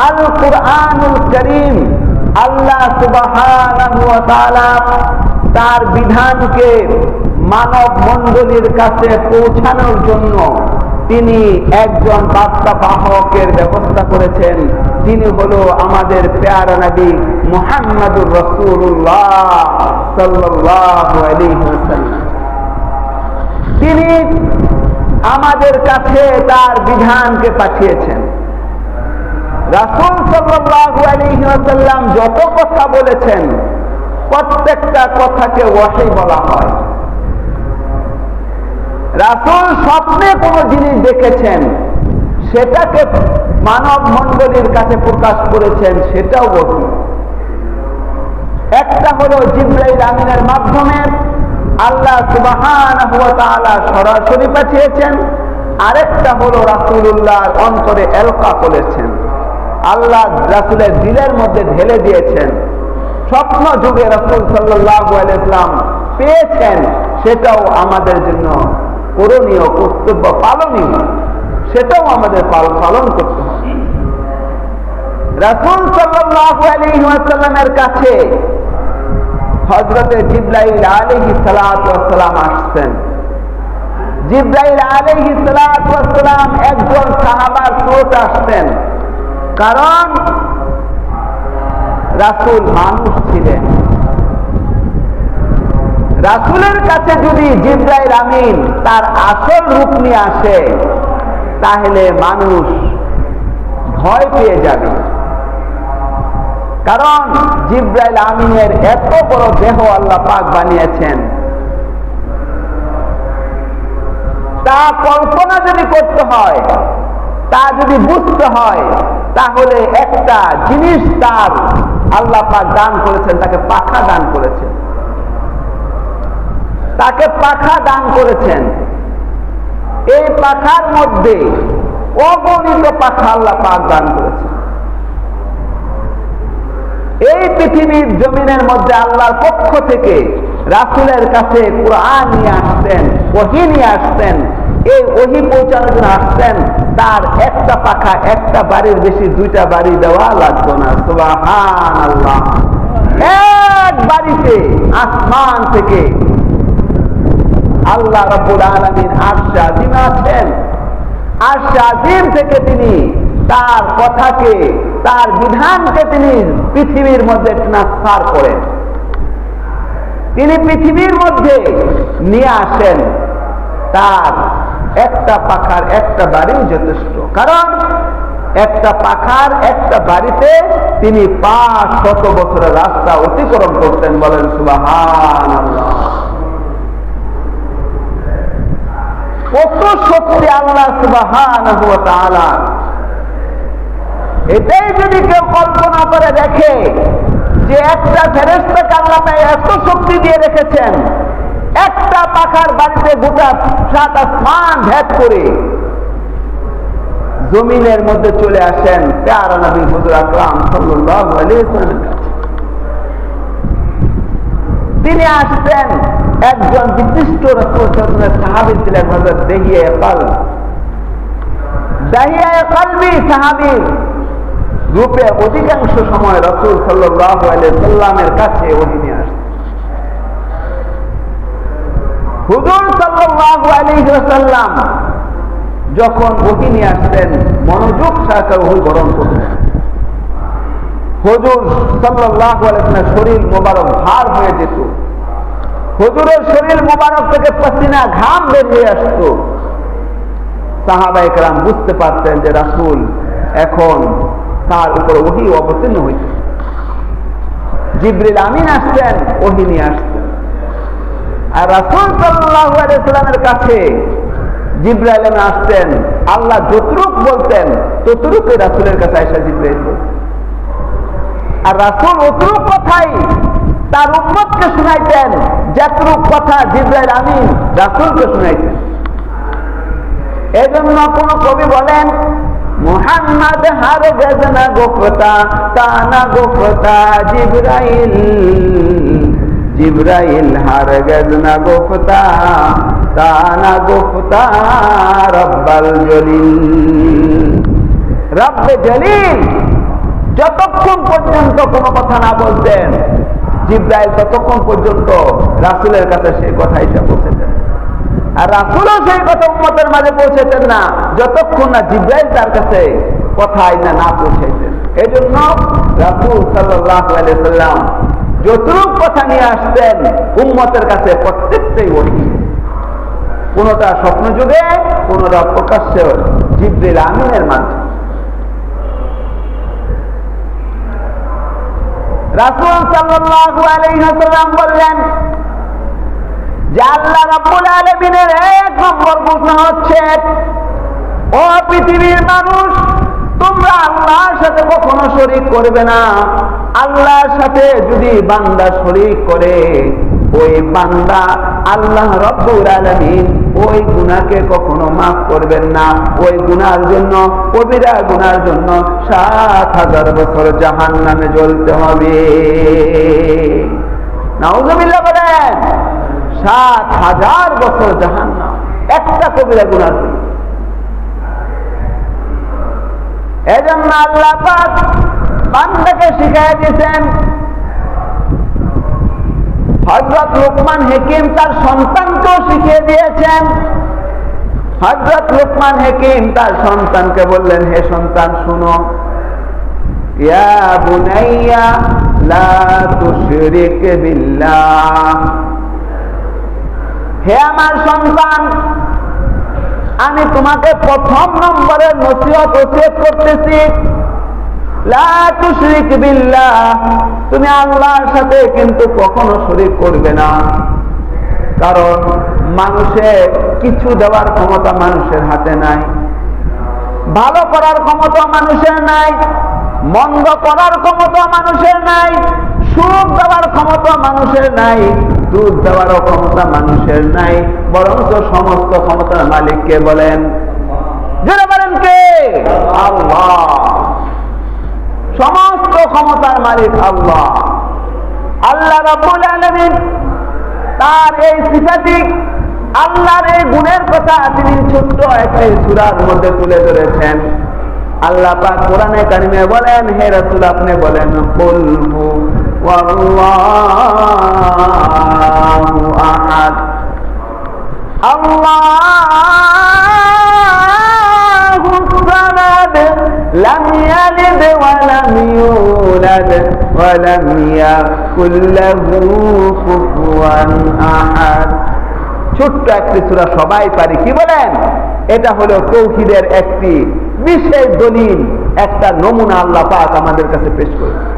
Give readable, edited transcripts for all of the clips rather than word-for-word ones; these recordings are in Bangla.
আল কুরআনুল কারীম, আল্লাহ সুবহানাহু ওয়া তাআলা তার বিধানকে মানব মণ্ডলীর কাছে পৌঁছানোর জন্য তিনি একজন বার্তা বাহকের ব্যবস্থা করেছেন। তিনি হলো আমাদের প্যারা নবী মুহাম্মদুর রাসূলুল্লাহ সাল্লাল্লাহু আলাইহি ওয়াসাল্লাম। তিনি আমাদের কাছে তার বিধানকে পাঠিয়েছেন। রাসূল সাল্লাল্লাহু আলাইহি ওয়াসাল্লাম যত কথা বলেছেন প্রত্যেকটা কথাকে ওয়াহী বলা হয়। রাসূল স্বপ্নে কোন জিনিস দেখেছেন সেটাকে মানব মণ্ডলীর কাছে প্রকাশ করেছেন, সেটাও ওয়াহী। একটা হলো জিবরাইল আমিনের মাধ্যমে আল্লাহ সুবহানাহু ওয়া তাআলা সরাসরি পাঠিয়েছেন, আরেকটা হলো রাসূলুল্লাহর অন্তরে এলকা করেছেন, আল্লাহ রাসূলের দিলের মধ্যে ঢেলে দিয়েছেন। স্বপ্ন যুগে রাসূল সাল্লাল্লাহু আলাইহি ওয়াসাল্লাম পেয়েছেন, সেটাও আমাদের জন্য করণীয়, কর্তব্য, পালনীয়, সেটাও আমাদের পালন করতে হবে। রাসূল সাল্লাল্লাহু আলাইহি ওয়াসাল্লামের কাছে হযরতে জিবরাইল আলাইহিস সালাতু ওয়াস সালাম আসছেন। জিবরাইল আলাইহিস সালাতু ওয়াস সালাম একজন সাহাবার স্রোত আসতেন, কারণ রাসূল মানুষ ছিলেন। রাসূলের কাছে যদি জিবরাইল আমিন তার আসল রূপ নিয়ে আসে তাহলে মানুষ ভয় পেয়ে যাবে, কারণ জিবরাইল আমিনের এত বড় দেহ আল্লাহ পাক বানিয়েছেন, তা কল্পনা যদি করতে হয়, তা যদি বুঝতে হয়, তাহলে একটা জিনিস তার আল্লাহ পাক দান করেছেন, তাকে পাখা দান করেছেন, তাকে পাখা দান করেছেন। এই পাখার মধ্যে অগণিত পাখা আল্লাহ পাক দান করেছেন। এই পৃথিবীর জমিনের মধ্যে আল্লাহর পক্ষ থেকে রাসূলের কাছে কুরআন নিয়ে আসতেন, ওহী নিয়ে আসতেন। এই ওহী পৌঁছানোর জন্য আসতেন, তার একটা পাখা একটা বাড়ির বেশি দুইটা বাড়ি দেওয়া লাগতো না। সুবহানাল্লাহ। এক বাড়িতে আসমান থেকে আল্লাহ রাব্বুল আলামিন আরশে আজিম আছেন, আরশে আজিম থেকে তিনি তার কথাকে, তার বিধানকে তিনি পৃথিবীর মধ্যে ট্রান্সফার করেন, তিনি পৃথিবীর মধ্যে নিয়ে আসেন। তার একটা পাখার একটা বাড়িও যথেষ্ট, কারণ একটা পাখার একটা বাড়িতে তিনি 500 বছরের রাস্তা অতিক্রম করতেন। বলেন সুবহানাল্লাহ। কত শক্তি আল্লাহ সুবহানাহু ওয়া তাআলা! এটাই যদি কেউ কল্পনা করে দেখে যে একটা ফেরেশতাকে আল্লাহ এত শক্তি দিয়ে রেখেছেন, একটা পাখার বাড়িতে গোটা 7 আসমান ভেদ করে জমিনের মধ্যে চলে আসেন প্যারা নবী হুজুর আকরাম সাল্লাল্লাহু আলাইহি ওয়াসাল্লামের কাছে। তিনি আসতেন, একজন বিশিষ্ট রাসূল সাল্লাল্লাহু সাহাবী ছিলেন হযরত দাহিয়া কলব। দাহিয়া কলবি সাহাবী রূপে অধিকাংশ সময় রাসূল সাল্লাল্লাহু আলাইহি ওয়াসাল্লামের কাছে ওহী নিয়ে আসতেন। হুজুর সাল্লাল্লাহু আলাইহি ওয়াসাল্লাম যখন ওহী নিয়ে আসতেন মনোযোগ সহকারে ওহী গ্রহণ করতেন। হুজুর সাল্লাল্লাহু আলাইহি ওয়াসাল্লামের শরীর মোবারক ভার হয়ে যেত, হুজুরের শরীর মোবারক থেকে পসিনা ঘাম বের হয়ে আসতো। সাহাবায়ে কেরাম বুঝতে পারতেন যে রাসূল এখন তার উপর ওহী অবতীর্ণ হইত। জিবরিল আমিন আসতেন, ওহী নিয়ে আসতেন। আর রাসূল সাল্লাল্লাহু আলাইহি ওয়াসাল্লামের কাছে জিবরাইল আমিন আসতেন, আল্লাহ যতটুক বলতেন ততটুকুই রাসূলের কাছে আয়েশা জিবরাইল বলতেন। আর রাসূল অতটুক কথাই তার উম্মতকে শুনাইতেন যতটুক কথা জিবরাইল আমিন রাসূলকে শুনাইতেন। এজন্য কোন কবি বলেন, মুহাম্মদ হারগিজ না গুফতা তানা গুফতা জিবরাইল, জিবরাইল হারগিজ না গুফতা তানা গুফতা রব্বাল জলিল। রব্বে জলিল যতক্ষণ পর্যন্ত কোনো কথা না বলতেন, জিবরাইল ততক্ষণ পর্যন্ত রাসূলের কাছে সেই কথাই পৌঁছেছেন। আর রাসূলও সেই কথা উম্মতের মাঝে পৌঁছেছেন না যতক্ষণ না জিবরাইল তার কাছে কথা না পৌঁছাইতেন। এই জন্য রাসূল সাল্লাল্লাহু আলাইহি ওয়াসাল্লাম যতটুকু কথা নিয়ে আসতেন উম্মতের কাছে প্রত্যেকটাই ওহী, কোনটা স্বপ্ন যুগে, কোনটা প্রকাশ্যে জিবরিল আমিনের মাধ্যমে। রাসূল সাল্লাল্লাহু আলাইহি ওয়াসাল্লাম বললেন যে আল্লাহ রাব্বুল আলামিনের এক নম্বর ঘোষণা হচ্ছে, ও পৃথিবীর মানুষ, তোমরা আল্লাহর সাথে কখনো শরীক করবে না। আল্লাহর সাথে যদি বান্দা শরীক করে, ওই বান্দা আল্লাহ রাব্বুল আলামিন ওই গুনাহকে কখনো মাফ করবেন না। ওই গুনার জন্য, কবিরা গুনার জন্য ৭,০০০ বছর জাহান্নামে জ্বলতে হবে। নাউযুবিল্লাহ বলেন, ৭,০০০ বছর জাহান্নাম একটা কবিরা গুনার জন্য। এজন্য আল্লাহ পাক বান্দাকে শিখাইয়া দিয়েছেন। হযরত লুকমান হাকিম তার সন্তানকেও শিখিয়ে দিয়েছেন। হযরত লুকমান হাকিম তার সন্তানকে বললেন, হে সন্তান শুনো, ইয়া বুনাইয়া লা তুশরিক বিল্লাহ, হে আমার সন্তান, আমি তোমাকে প্রথম নম্বরের নসিহত করতেছি, লা তুশরিক বিল্লাহ, তুমি আল্লাহর সাথে কিন্তু কখনো শরীক করবে না। কারণ মানুষের কিছু দেওয়ার ক্ষমতা মানুষের হাতে নাই, ভালো করার ক্ষমতা মানুষের নাই, মন্দ করার ক্ষমতা মানুষের নাই, সুখ দেওয়ার ক্ষমতা মানুষের নাই, দুধ দেওয়ারও ক্ষমতা মানুষের নাই, বরঞ্চ সমস্ত ক্ষমতার মালিককে বলেন, যারা বলেন কে? আল্লাহ। সমস্ত ক্ষমতার মালিক আল্লাহ। আল্লাহ রাব্বুল আলামিন তার এই সিফাতিক আল্লাহর এই গুণের কথা তিনি ছোট্ট একটি সূরার মধ্যে তুলে ধরেছেন। আল্লাহ পাক কোরআনে কারিমে বলেন, হে রাসূল আপনি বলেন, কুল হুয়াল্লাহু আহাদ, আল্লাহুস সামাদ, লাম ইয়ালিদ ওয়া লাম ইউলাদ ওয়া লাম ইয়াকুল লাহু কুফুয়ান আহাদ। ছোট্ট একটি সূরা সবাই পারি, কি বলেন? এটা হলো তাওহীদের একটি বিশেষ দলিল, একটা নমুনা আল্লাহ পাক আমাদের কাছে পেশ করেছেন।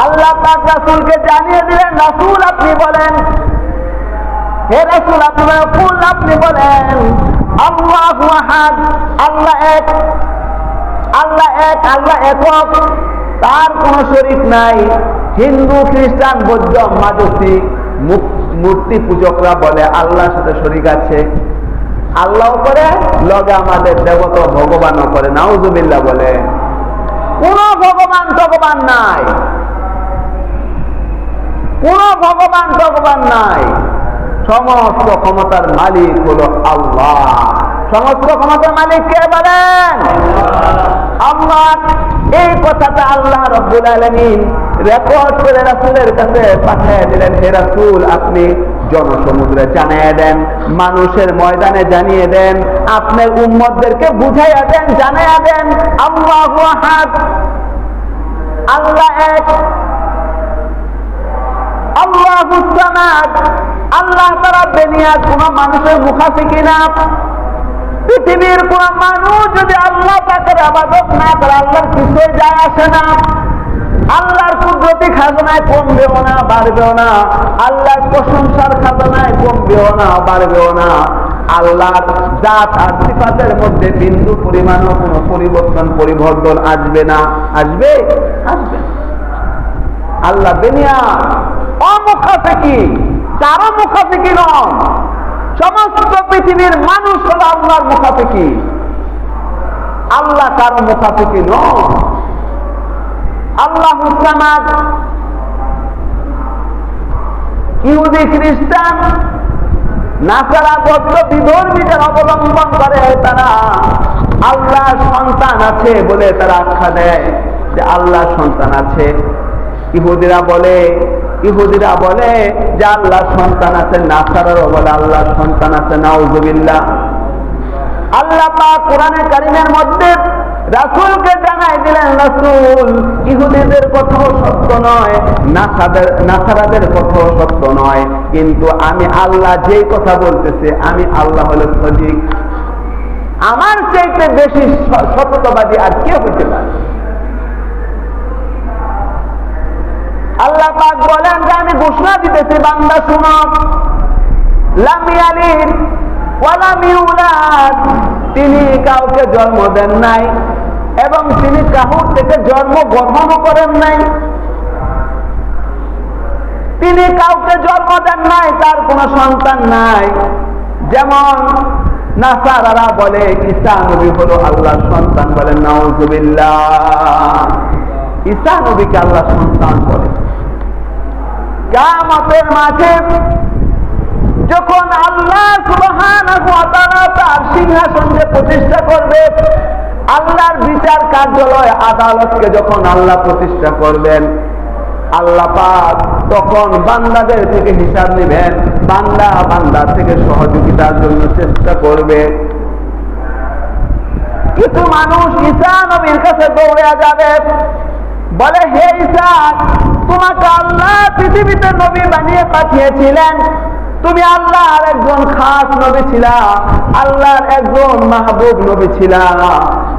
আল্লাহ পাক রাসূলকে জানিয়ে দিলেন, রাসূল আপনি বলেন, হে রাসূল আপনি বলেন, আল্লাহু আহাদ, আল্লাহ এক, আল্লাহ এক, আল্লাহ একক, তার কোনো শরীক নাই। হিন্দু, খ্রিস্টান, বৌদ্ধ, মাজুসি, মূর্তি পূজকরা বলে আল্লাহর সাথে শরীক আছে। আল্লাহ করে লগে আমাদের দেবতা ভগবানও করে, নাউযুবিল্লাহ বলে। কোন ভগবান নাই, কোন ভগবান নাই। সমস্ত ক্ষমতার মালিক হলো আল্লাহ। সমস্ত ক্ষমতার মালিক কে বলেন? আল্লাহ। এই কথাটা আল্লাহ রাব্বুল আলামিন রেকর্ড করে রাসূলের কাছে পাঠিয়ে দিলেন, হে রাসূল আপনি জনসমুদ্রে জানিয়ে দেন, মানুষের ময়দানে জানিয়ে দেন, আপনার উম্মতদেরকে বুঝাইয়া দেন, জানিয়ে দেন, আল্লাহু আহাদ, আল্লাহ এক, আল্লাহুস সামাদ, আল্লাহ তাআলা দুনিয়ার কোন মানুষের মুখাপেক্ষি না। পৃথিবীর কোন মানুষ যদি আল্লাহ পাকের ইবাদত না করে, আল্লাহর কিছুই যায় আসে না। আল্লাহর কুদরতি খাজনায় কমবেও না, বাড়বেও না। আল্লাহর প্রশংসার খাজনায় কমবেও না, বাড়বেও না। আল্লাহর জাত আর সিফাতের মধ্যে বিন্দু পরিমাণও কোনো পরিবর্তন আসবে না। আসবে? আসবে। আল্লাহ বেনিয়াদ, অমুখাপেক্ষি, কারো মুখাপেক্ষি নন। সমস্ত পৃথিবীর মানুষ হলো আল্লাহর মুখাপেক্ষি, আল্লাহ কারো মুখাপেক্ষি নন। আল্লাহুস সামাদ। ইহুদি, খ্রিস্টান, নাসারা, বৌদ্ধ, বিধর্মীদের অবলম্বন করে তারা আল্লাহ সন্তান আছে বলে তারা আখ্যা দেয় যে আল্লাহ সন্তান আছে। ইহুদিরা বলে যে আল্লাহ সন্তান আছে, নাসারাও বলে আল্লাহ সন্তান আছে। নাউযুবিল্লাহ। আল্লাহ পাক কোরআনে কারীমের মধ্যে রাসূলকে জানাই দিলেন, রাসূল ইহুদিদের কথাও সত্য নয়, নাসারাদের কথাও সত্য নয়, কিন্তু আমি আল্লাহ যেই কথা বলতেছে আমি আল্লাহ হলো সঠিক। আমার চাইতে বেশি সত্যবাদী আর কে হইতে পারে? আল্লাহ পাক বলেন যে আমি ঘোষণা দিতেছি, বান্দা শুনো, লাম ইয়ালিদ ওয়া লাম ইউলাদ, তিনি কাউকে জন্ম দেন নাই এবং তিনি কাউর থেকে জন্ম গ্রহণও করেন নাই। তিনি কাউকে জন্ম দেন নাই, তার কোনো সন্তান নাই। যেমন নাসারারা বলে ঈসা নবী হলো আল্লাহর সন্তান, বলেন নাউযুবিল্লাহ। ঈসা নবীকে আল্লাহ সন্তান বলে। কিয়ামতের মাঠে যখন আল্লাহ সুবহানাহু ওয়া তাআলা তার সিংহাসনকে প্রতিষ্ঠা করবে, আল্লাহর বিচার কার্যালয় আদালতকে যখন আল্লাহ প্রতিষ্ঠা করবেন, আল্লাহ পাক তখন বান্দাদের থেকে হিসাব নেবেন, বান্দার থেকে সহযোগিতার জন্য চেষ্টা করবে। কিছু মানুষ ঈসা নবীর কাছে দৌড়ে যাবে, বলে হে ঈসা, তোমাকে আল্লাহ পৃথিবীতে নবী বানিয়ে পাঠিয়েছিলেন, তুমি আল্লাহর একজন খাস নবী ছিলা, আল্লাহর একজন মাহবুব নবী ছিলা,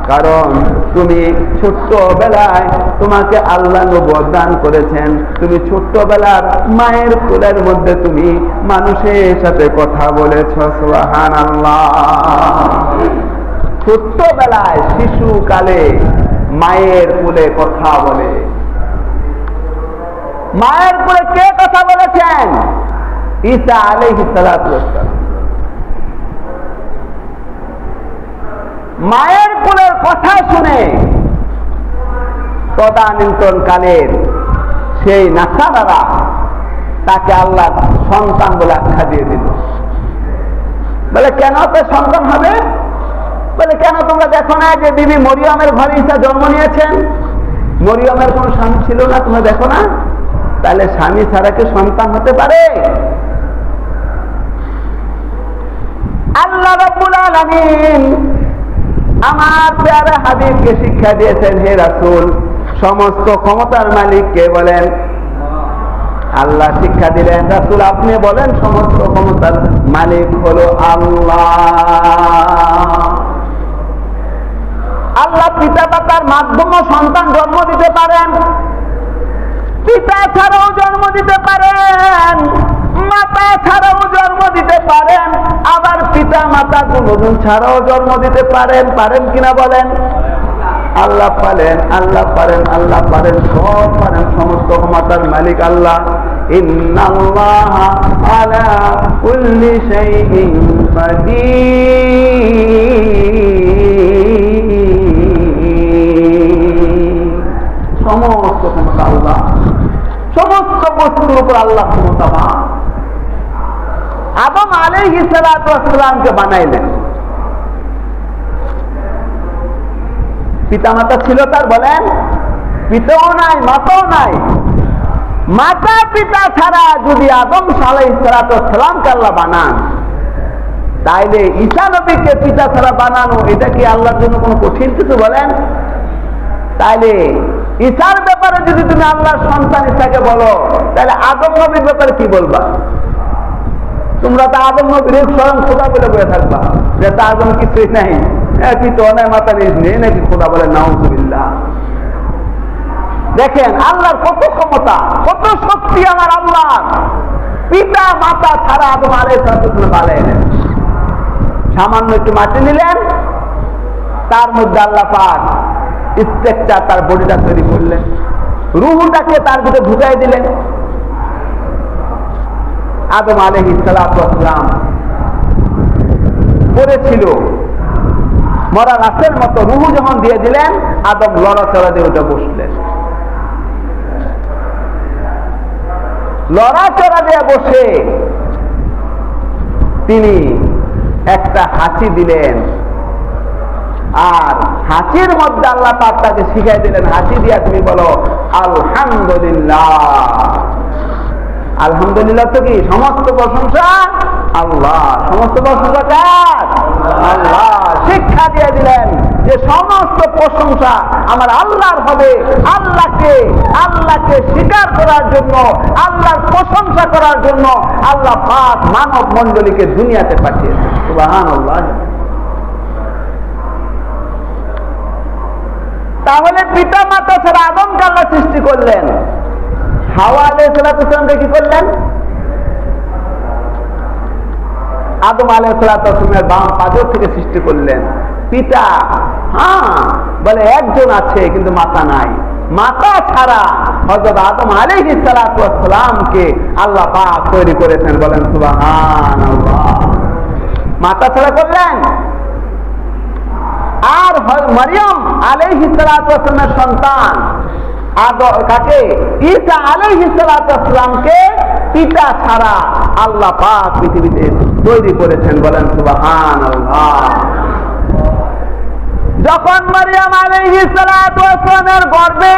কারণ তুমি ছোট্টবেলায় তোমাকে আল্লাহ নবুয়ত দান করেছেন। তুমি ছোট্টবেলার মায়ের কোলের মধ্যে তুমি মানুষের সাথে কথা বলেছ। সুবহানাল্লাহ। ছোট্টবেলায় শিশুকালে মায়ের কোলে কথা বলে। মায়ের কোলে কে কথা বলেছেন? ঈসা আলাইহিস সালাতু ওয়াস সালাম। মায়ের কোলের কথা শুনে তদানীন্তন কালের সেই নাসারারা তাকে আল্লাহ সন্তান বলে আখ্যা দিয়ে দিল। বলে কেন তো সন্তান হবে? বলে কেন তোমরা দেখো না যে বিবি মরিয়মের ঘরে ঈসা জন্ম নিয়েছেন? মরিয়মের কোন স্বামী ছিল না, তোমরা দেখো না? তাহলে স্বামী ছাড়া কি সন্তান হতে পারে? আল্লাহ রাব্বুল আলামিন আমার প্যারা হাবিবকে শিক্ষা দিয়েছেন, হে রাসূল, সমস্ত ক্ষমতার মালিক কে বলেন? আল্লাহ শিক্ষা দিলেন, রাসূল আপনি বলেন সমস্ত ক্ষমতার মালিক হলো আল্লাহ। আল্লাহ পিতা মাতার মাধ্যমে সন্তান জন্ম দিতে পারেন, পিতা ছাড়াও জন্ম দিতে পারেন, মাতা ছাড়াও জন্ম দিতে পারেন, আবার পিতা মাতা দুজন ছাড়াও জন্ম দিতে পারেন। পারেন কিনা বলেন? আল্লাহ পারেন, আল্লাহ পারেন, আল্লাহ পারেন, সব পারেন। সমস্ত ক্ষমতার মালিক আল্লাহ। ইন্নাল্লাহা আলা কুল্লি শাইইন কাদির। সমস্ত ক্ষমতা আল্লাহ, সমস্ত বস্তুর উপর আল্লাহ ক্ষমতাবান। আদম আলাইহিস সালাতু ওয়াস সালামকে বানাইলেন, পিতা মাতা ছিল তার? বলেন, পিতাও নাই মাতাও নাই। মাতা পিতা ছাড়া যদি আদম আলাইহিস সালাতু ওয়াস সালামকে আল্লাহ বানান, তাইলে ঈসা নবীকে পিতা ছাড়া বানানো এটা কি আল্লাহর জন্য কোনো কঠিন কিছু? বলেন। তাইলে ঈসার ব্যাপারে যদি তুমি আল্লাহর সন্তান ঈসাকে বলো, তাহলে আদম নবীর ব্যাপারে কি বলবা? তোমরা তো আদম নবীর স্বয়ং খোদা বলে বলে থাকবা, যে তা আদম কিছুই নাই, পিতা নাই, মাতা নেই, নাকি খোদা বলে। নাউযুবিল্লাহ। দেখেন আল্লাহর কত ক্ষমতা, কত শক্তি আমার আল্লাহ। পিতা মাতা ছাড়া আদম আলাইহিস সালাম বানাইলেন। সামান্য একটু মাটি নিলেন, তার মধ্যে আল্লাহ পাক স্ট্রাকচার তার বডিটা তৈরি করলেন, রূহটাকে তার ভিতরে ঢুকাই দিলেন। আদম আলাইহিস সালাম পড়েছিল মরা রাতের মতো, রূহ যখন দিয়ে দিলেন, আদম লড়াচড়া দিয়ে ওটা বসলেন। লড়াচড়া দিয়ে বসে তিনি একটা হাসি দিলেন, আর হাসির মধ্যে আল্লাহ পাক তাকে শিখাই দিলেন, হাসি দিয়া তুমি বলো আলহামদুলিল্লাহ। আলহামদুলিল্লাহ তো কি? সমস্ত প্রশংসা আল্লাহ। সমস্ত প্রশংসা কার? আল্লাহ। শিক্ষা দিয়ে দিলেন যে সমস্ত প্রশংসা আমার আল্লাহর হবে। আল্লাহকে স্বীকার করার জন্য, আল্লাহর প্রশংসা করার জন্য আল্লাহ পাক মানব মণ্ডলীকে দুনিয়াতে পাঠিয়েছেন। সুবহানাল্লাহ। তাহলে পিতা মাতা ছাড়া আদমকে আল্লাহ সৃষ্টি করলেন, হাওয়া আলাইহিস সালামকে কি করলেন? আদম আলাইহিস সালামের বাম পাঁজর থেকে সৃষ্টি করলেন। পিতা বলে একজন আছে কিন্তু মাতা নাই। মাতা ছাড়া হযরত আদম আলাইহিস সালামকে আল্লাহ পাক তৈরি করেছেন। বলেন সুবহানাল্লাহ। মাতা ছাড়া করলেন। আর মারিয়াম আলাইহিস সালামের সন্তান কাকে? ঈসা আলাইহিস সালামকে পিতা ছাড়া আল্লাহ পাক পৃথিবীতে তৈরি করেছেন। বলেন সুবহানাল্লাহ। যখন মারিয়াম আলাইহিস সালামের গর্ভে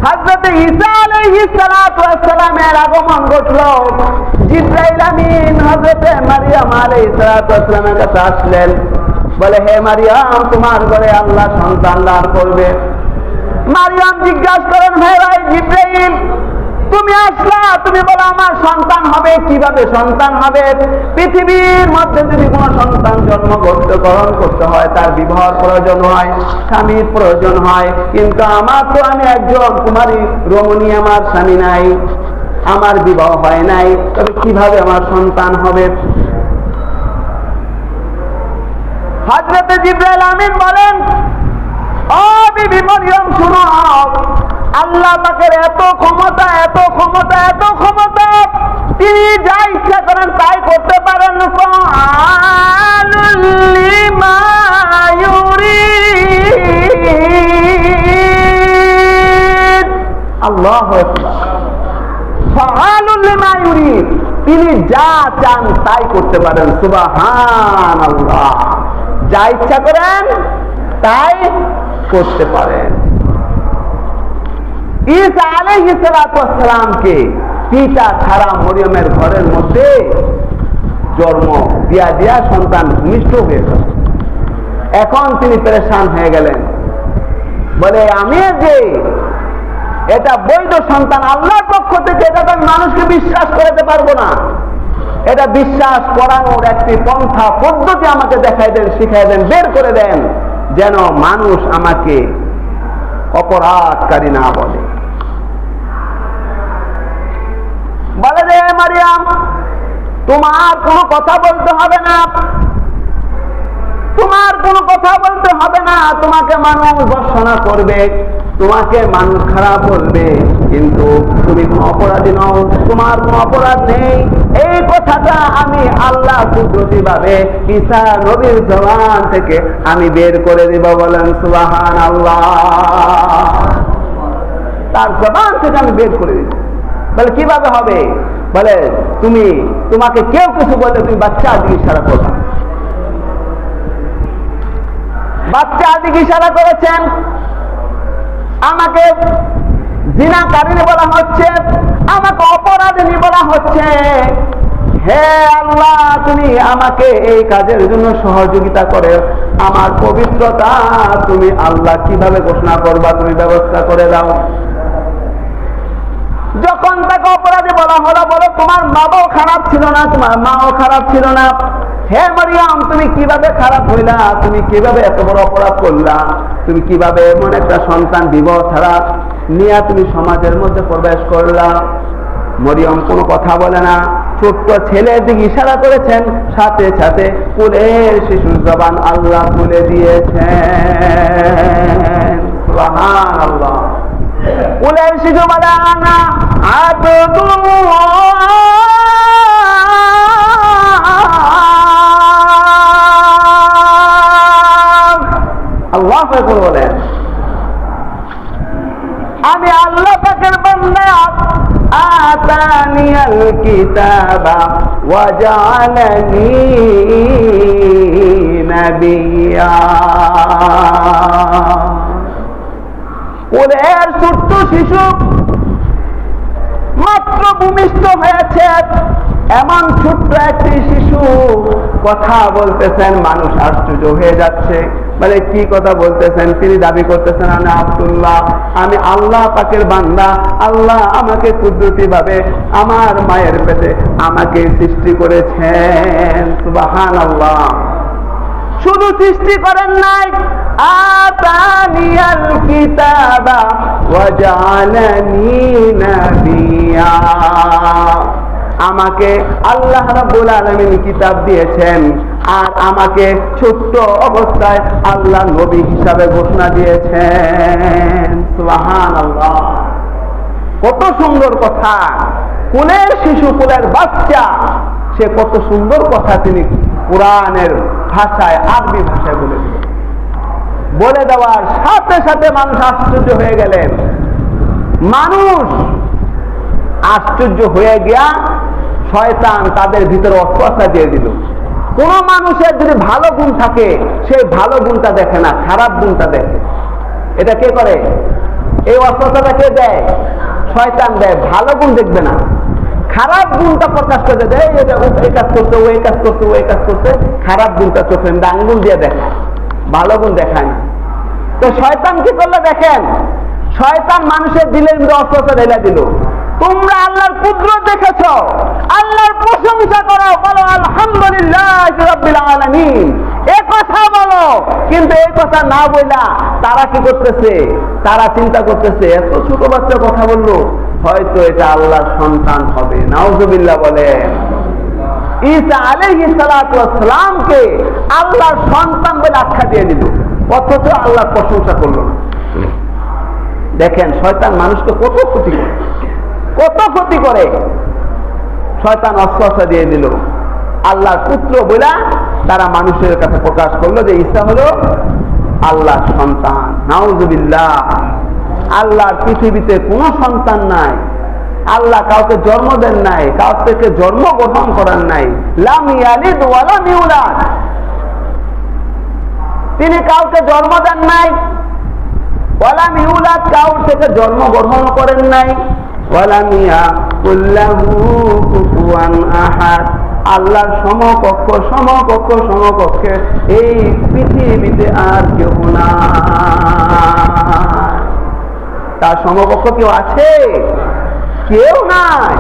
হযরত ঈসা আলাইহিস সালামের আগমন ঘটল, জিবরাইল আমিন হযরত মারিয়াম আলাইহিস সালামের কাছে আসলেন। বলে, হে মারিয়াম, তোমার ঘরে আল্লাহ সন্তান লাভ করবে। মারিয়াম জিজ্ঞাসা করেন, হে ভাই জিবরাইল, তুমি আসলা, তুমি বলো আমার সন্তান হবে। কিভাবে সন্তান হবে? পৃথিবীর মধ্যে যদি কোন সন্তান জন্মগ্রহণ করতে হয় তার বিবাহের প্রয়োজন হয়, স্বামীর প্রয়োজন হয়। কিন্তু আমার তো, আমি একজন কুমারী রমণী, আমার স্বামী নাই, আমার বিবাহ হয় নাই, তবে কিভাবে আমার সন্তান হবে? হযরত জিবরাইল আমিন বলেন, ও বিবি মারিয়াম শুনো, আল্লাহ পাকের এত ক্ষমতা, এত ক্ষমতা, এত ক্ষমতা, তিনি যা ইচ্ছা করেন তাই করতে পারেন। ফাআলুল লিমা ইউরিদ। আল্লাহু আকবার। ফাআলুল লিমা ইউরিদ, তিনি যা চান তাই করতে পারেন। সুবহানাল্লাহ। যা ইচ্ছা করেন তাই করতে পারেন। ঈসা আলাইহিস সালামকে পিতা ছাড়া মরিয়মের ঘরের মধ্যে জন্ম দিয়া সন্তান ভূমিষ্ঠ হয়ে গেল। এখন তিনি পেরেশান হয়ে গেলেন। বলে, আমি যে এটা বৈধ সন্তান আল্লাহর পক্ষ থেকে, এটা তো মানুষকে বিশ্বাস করাতে পারবো না। এটা বিশ্বাস করানোর একটি পন্থা পদ্ধতি আমাকে দেখাই দেন, শিখাই দেন, বের করে দেন, যেন মানুষ আমাকে অপরাধকারী না বলে। বলে যে, মারিয়াম, তোমার কোনো কথা বলতে হবে না, তোমার কোনো কথা বলতে হবে না। তোমাকে মানুষ ভর্ৎসনা করবে, তোমাকে মানুষ খারাপ বলবে, কিন্তু তুমি কোনো অপরাধী নও, তোমার কোনো অপরাধ নেই। এই কথাটা আমি আল্লাহ কুদরতি ভাবে ঈসা নবীর জবান থেকে আমি বের করে দিব। বলেন সুবহানাল্লাহ। তার জবান থেকে আমি বের করে দিব। বলে, কিভাবে হবে? বলে, তোমাকে কেউ কিছু বললে তুমি বাচ্চা দিকে ইশারা করবা। বাচ্চা দিকে ইশারা করেছেন। আমাকে জিনাকারিনী বলা হচ্ছে, আমাকে অপরাধিনী বলা হচ্ছে। হে আল্লাহ, তুমি আমাকে এই কাজের জন্য সহযোগিতা করে আমার পবিত্রতা তুমি আল্লাহ কিভাবে ঘোষণা করবা, তুমি ব্যবস্থা করে দাও। যখন তাকে অপরাধী বলা হলো, বলো তোমার বাবাও খারাপ ছিল না, তোমার মাও খারাপ ছিল না। হে মারিয়াম, তুমি কিভাবে খারাপ হইলা? তুমি কিভাবে এত বড় অপরাধ করলা? তুমি কিভাবে এমন একটা সন্তান বিবাহ ছাড়া নিয়ে তুমি সমাজের মধ্যে প্রবেশ করলা? মরিয়ম কোনো কথা বলে না, ছোট্ট ছেলের দিকে ইশারা করেছেন, সাথে সাথে কোলের শিশুর জবান আল্লাহ খুলে দিয়েছেন। সুবহানাল্লাহ। কোলের শিশু বলে, আনা আব্দুল্লাহ। আল্লাহ বলেন, আমি আল্লাহ পাকের বান্দা, আতানিয়াল কিতাবা ওয়া জাআলানি নাবিয়্যা। কোলের ছোট্ট শিশু মাত্র ভূমিষ্ঠ হয়েছে, এমন ছোট্ট একটি শিশু কথা বলতেছেন, মানুষ আশ্চর্য হয়ে যাচ্ছে। মানে কি কথা বলতেছেন? তিনি দাবি করতেছেন আমি আব্দুল্লাহ, আমি আল্লাহ পাকের বান্দা, আল্লাহ আমাকে কুদরতি ভাবে আমার মায়ের পেটে আমাকে সৃষ্টি করেছেন। সুবহানাল্লাহ। শুধু সৃষ্টি করেন নাই, আতানিয়াল কিতাবা ওয়া জাআলানি নাবিয়্যা, আমাকে আল্লাহ রাব্বুল আলামিন কিতাব দিয়েছেন আর আমাকে ছোট্ট অবস্থায় আল্লাহ নবী হিসাবে ঘোষণা দিয়েছেন। সুবহানাল্লাহ। কত সুন্দর কথা! কোলের শিশু, কোলের বাচ্চা, সে কত সুন্দর কথা তিনি কোরআনের ভাষায়, আরবি ভাষায় বলে দিলেন। বলে দেওয়ার সাথে সাথে মানুষ আশ্চর্য হয়ে গেলেন। মানুষ আশ্চর্য হয়ে গিয়া শয়তান তাদের ভিতরে অস্বস্থতা দিয়ে দিল। কোন মানুষের যদি ভালো গুণ থাকে, সেই ভালো গুণটা দেখে না, খারাপ গুণটা দেখে। এটা কে করে? এই অস্বস্থতা কে দেয়? শয়তান দেয়। ভালো গুণ দেখবে না, খারাপ গুণটা প্রকাশ করে দেয়। এটা এই কাজ করতে, ওই কাজ করতে, ওই কাজ করতে, খারাপ গুণটা চোখে আঙ্গুল দিয়ে দেখায়, ভালো গুণ দেখায় না। তো শয়তান কি করলো দেখেন, শয়তান মানুষের দিলের মধ্যে অস্বস্থতা ঢেলে দিল। তোমরা আল্লাহর কুদরত দেখেছ, আল্লাহর প্রশংসা করো, বলো আলহামদুলিল্লাহি রাব্বিল আলামিন, এই কথা বলো। কিন্তু এই কথা না বইলা তারা কি করতেছে? তারা চিন্তা করতেছে এত ছোট বাচ্চা কথা বললো, হয়তো এটা আল্লাহর সন্তান হবে। নাউজুবিল্লাহ বলেন। ঈসা আলাইহিস সালাতু ওয়াস সালামকে আল্লাহর সন্তান বলে আখ্যা দিয়ে দিল, অথচ আল্লাহর প্রশংসা করলো না। দেখেন শয়তান মানুষকে কত ক্ষতি করে, কত ক্ষতি করে। শয়তান অস্বস্থতা দিয়ে দিল। আল্লাহর পুত্র বলে তারা মানুষের কাছে প্রকাশ করলো যে ঈসা হলো আল্লাহর সন্তান। নাউজুবিল্লাহ। আল্লাহর পৃথিবীতে কোনো সন্তান নাই, আল্লাহ কাউকে জন্ম দেন নাই, কাউ থেকে জন্ম গ্রহণ করেন নাই। লাম ইয়ালিদ ওয়া লাম ইউলাদ, তিনি কাউকে জন্ম দেন নাই। ওয়া লাম ইউলাদ, কাউ থেকে জন্ম গ্রহণ করেন নাই। ওয়া লাম ইয়াকুল লাহু কুফুয়ান আহাদ, আল্লাহর সমকক্ষ সমকক্ষ সমকক্ষে এই পৃথিবীতে আর কেউ নাই। তার সমকক্ষ কেউ আছে? কেউ নাই।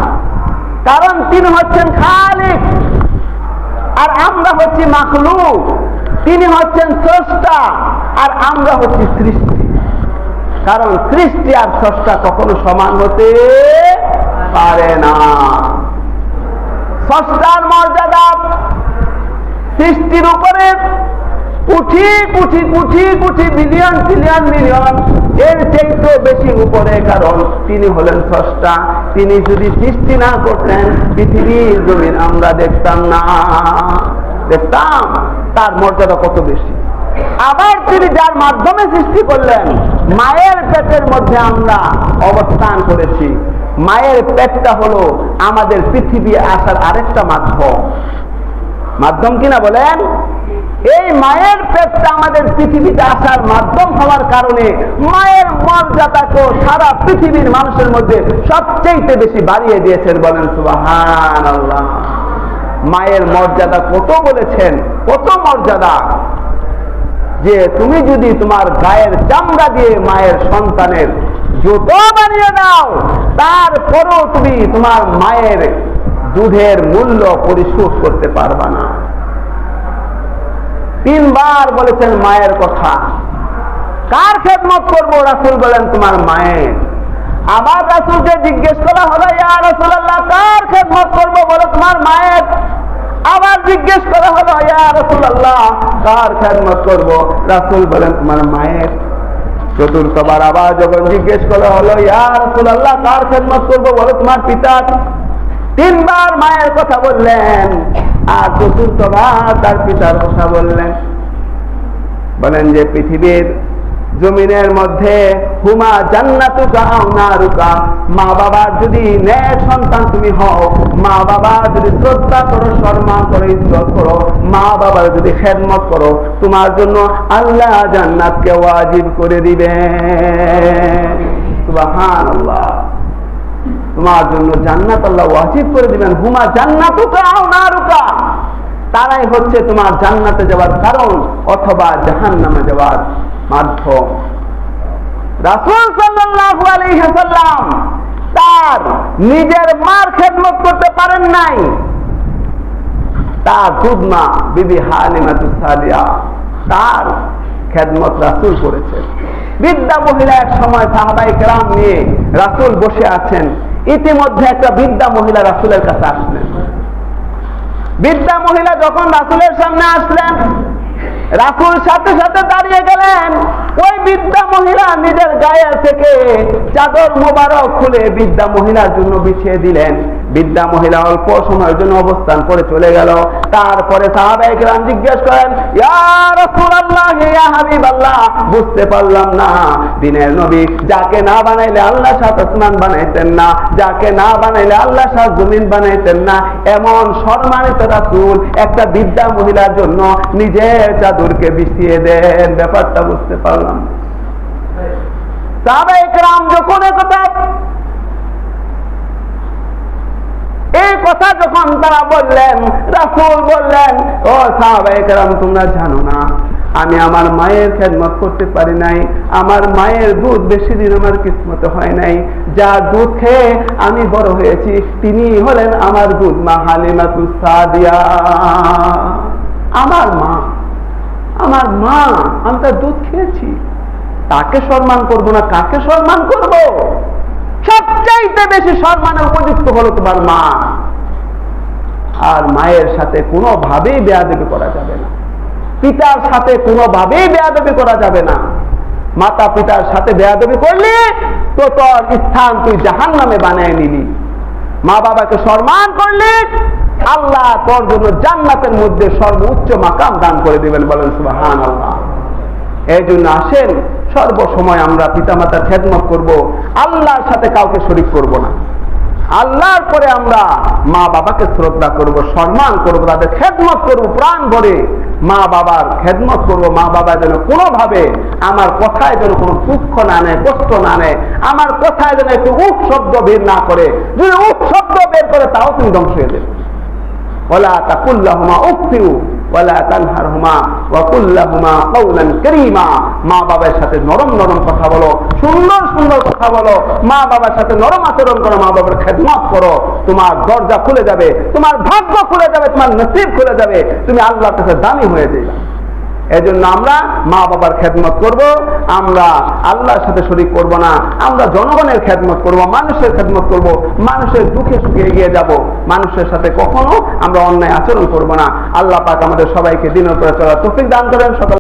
কারণ তিনি হচ্ছেন খালিক আর আমরা হচ্ছি মাখলুক। তিনি হচ্ছেন স্রষ্টা আর আমরা হচ্ছি সৃষ্টি। কারণ সৃষ্টি আর স্রষ্টা কখনো সমান হতে পারে না। স্রষ্টার মর্যাদা সৃষ্টির উপরে crore crore crore crore billion trillion million এর চাইতেও বেশি উপরে। কারণ তিনি হলেন স্রষ্টা। তিনি যদি সৃষ্টি না করতেন পৃথিবীর জমিন আমরা দেখতাম না, দেখতাম তার মর্যাদা কত বেশি। আবার তিনি যার মাধ্যমে সৃষ্টি করলেন, মায়ের পেটের মধ্যে আমরা অবস্থান করেছি। মায়ের পেটটা হলো আমাদের পৃথিবী আসার আরেকটা মাধ্যম। মাধ্যম কিনা বলেন? এই মায়ের পেটটা আমাদের পৃথিবীতে আসার মাধ্যম হওয়ার কারণে মায়ের মর্যাদাকে সারা পৃথিবীর মানুষের মধ্যে সবচেয়ে বেশি বাড়িয়ে দিয়েছেন। বলেন সুবহানাল্লাহ। মায়ের মর্যাদা কত বলেছেন, কত মর্যাদা, যে তুমি যদি তোমার গায়ের চামড়া দিয়ে মায়ের সন্তানের জুতো বানিয়ে দাও, তারপরও তুমি তোমার মায়ের দুধের মূল্য পরিশোধ করতে পারবা না। 3 বার বলেছেন মায়ের কথা। কার খেদমত করবো? রাসূল বলেন তোমার মায়ের। আবার রাসূলকে জিজ্ঞেস করা হলো, ইয়া রাসূলুল্লাহ কার খেদমত করবো? বলে তোমার মায়ের। আবার জিজ্ঞেস করা হলো, ইয়া রাসূলুল্লাহ কার খেদমত করবো? রাসূল বলেন তোমার মায়ের। চতুর্থবার আবার যখন জিজ্ঞেস করা হলো, ইয়া রাসূলুল্লাহ কার খেদমত করবো? বলে তোমার পিতার। 3 বার মায়ের কথা বললেন আর চতুর্থবার তার পিতার কথা বললেন। বলেন যে পৃথিবীর জমিনের মধ্যে হুমা জান্নাতুকা আও নারুকা, মা বাবার যদি নেক সন্তান তুমি হও, মা বাবা যদি শ্রদ্ধা করো, সম্মান করো, ইজ্জত করো, মা বাবার যদি খেদমত করো, তোমার জন্য আল্লাহ জান্নাতকে ওয়াজিব করে দিবেন। সুবহানাল্লাহ, তোমার জন্য জান্নাত আল্লাহ ওয়াজিব করে দিবেন। হুমা জান্নাতুকা আও নারুকা, তারাই হচ্ছে তোমার জান্নাতে যাওয়ার কারণ অথবা জাহান্নামে যাওয়ার মাধ্যম। রাসূল সাল্লাল্লাহু আলাইহি ওয়াসাল্লাম তার নিজের মার খেদমত করতে পারেন নাই, তার দুধ মা বিবি হালিমাতুস সাদিয়া তার খেদমত রাসূল করেছেন। বৃদ্ধা মহিলা এক সময় সাহাবায়ে কেরাম নিয়ে রাসূল বসে আছেন, ইতিমধ্যে একটা বৃদ্ধা মহিলা রাসূলের কাছে আসলেন। বৃদ্ধা মহিলা যখন রাসূলের সামনে আসলেন, রাসূল সাথে সাথে দাঁড়িয়ে গেলেন। ওই বৃদ্ধা মহিলা নিজের গায়ে থেকে চাদর মোবারক খুলে বৃদ্ধা মহিলার জন্য বিছিয়ে দিলেন। বৃদ্ধা মহিলা অল্প সময়ের জন্য অবস্থান করে চলে গেল। তারপরে সাহাবায়ে কেরাম জিজ্ঞেস করেন, ইয়া রাসূলুল্লাহ, ইয়া হাবিবাল্লাহ, বুঝতে পারলাম না, দিনের নবী যাকে না বানাইলে আল্লাহ সাত আসমান বানাইতেন না, যাকে না বানাইলে আল্লাহ সাত জমিন বানাইতেন না, এমন সম্মানিত রাসূল একটা বৃদ্ধা মহিলার জন্য নিজের চাদরকে বিছিয়ে দেন, ব্যাপারটা বুঝতে পারলাম। সাহাবায়ে কেরাম যখন এই কথা যখন তারা বললেন, রাসূল বললেন, ও সাহাবায়ে কেরাম, তোমরা জানো না আমি আমার মায়ের খেদমত করতে পারি নাই, আমার মায়ের দুধ বেশি দিন আমার কিসমতে হয় নাই, যার দুধ খেয়ে আমি বড় হয়েছি তিনি হলেন আমার দুধ মা হালিমাতুস সাদিয়া। আমার মা, আমার মা, আমি তার দুধ খেয়েছি, তাকে সম্মান করব না কাকে সম্মান করব? সবচাইতে বেশি সম্মানের উপযুক্ত হলো তোমার মা। আর মায়ের সাথে কোনোভাবেই বেয়াদবি করা যাবে না, পিতার সাথে কোনোভাবেই বেয়াদবি করা যাবে না। মাতা পিতার সাথে বেয়াদবি করলে তো তোর স্থান তুই জাহান্নামে বানিয়ে নিলি। মা বাবাকে সম্মান করলে আল্লাহ তোর জন্য জান্নাতের মধ্যে সর্বোচ্চ মাকাম দান করে দিবেন। বলেন সুবহানাল্লাহ। এই জন্য আসেন সর্বসময় আমরা পিতামাতার খেদমত করব, আল্লাহর সাথে কাউকে শরীক করব না। আল্লাহর পরে আমরা মা বাবাকে শ্রদ্ধা করব, সম্মান করব, তাদের খেদমত করব, প্রাণ ভরে মা বাবার খেদমত করব। মা বাবা যেন কোনোভাবে আমার কথায় যেন কোনো দুঃখ না নেয়, কষ্ট না নেয়, আমার কথায় যেন একটু উফ শব্দ বের না করে। যদি উফ শব্দ বের করে তাও তুমি ধ্বংস হয়ে দেবে। ওয়ালা তাকুল লাহুমা উফফিউ ওয়ালা তানহারহুমা ওয়া কুল লাহুমা কাওলান কারীমা। মা বাবার সাথে নরম নরম কথা বলো, সুন্দর সুন্দর কথা বলো, মা বাবার সাথে নরম আচরণ করো, মা বাবার খেদমত করো। তোমার দরজা খুলে যাবে, তোমার ভাগ্য খুলে যাবে, তোমার নসিব খুলে যাবে, তুমি আল্লাহর কাছে দামি হয়ে যাবে। এজন্য আমরা মা বাবার খেদমত করব, আমরা আল্লাহর সাথে শরীক করব না। আমরা জনগণের খেদমত করব, মানুষের খেদমত করব, মানুষের দুঃখে সুখে এগিয়ে যাব, মানুষের সাথে কখনো আমরা অন্যায় আচরণ করব না। আল্লাহ পাক আমাদের সবাইকে দিনের উপরে চলার তৌফিক দান করেন। সকল